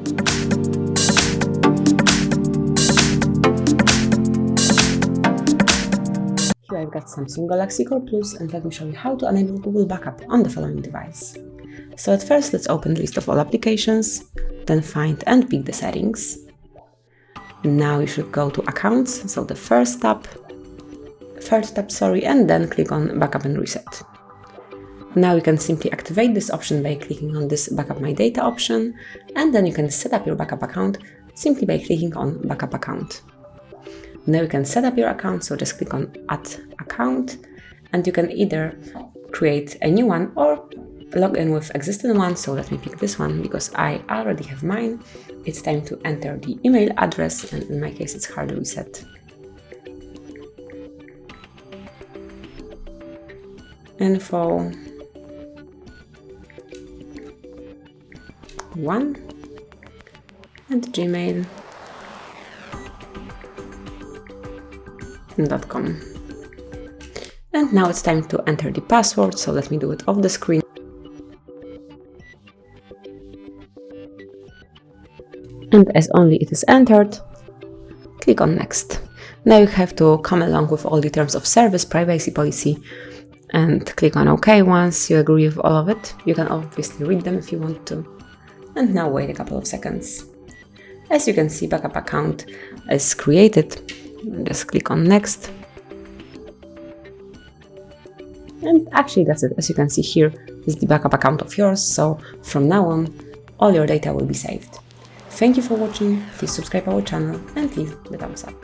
Here I've got Samsung Galaxy Core Plus, and let me show you how to enable Google Backup on the following device. So at first, let's open the list of all applications, then find and pick the settings. Now you should go to Accounts, so the third tab, and then click on Backup and Reset. Now you can simply activate this option by clicking on this Backup My Data option, and then you can set up your backup account simply by clicking on Backup Account. Now you can set up your account, so just click on Add Account, and you can either create a new one or log in with existing one. So let me pick this one because I already have mine. It's time to enter the email address, and in my case it's HardReset.Info 1 and gmail.com. And now it's time to enter the password, so let me do it off the screen. And as only it is entered, click on Next. Now you have to come along with all the terms of service, privacy policy, and click on OK once you agree with all of it. You can obviously read them if you want to. And now wait a couple of seconds. As you can see, backup account is created. Just click on Next. And actually that's it. As you can see here, this is the backup account of yours. So from now on, all your data will be saved. Thank you for watching. Please subscribe our channel and leave the thumbs up.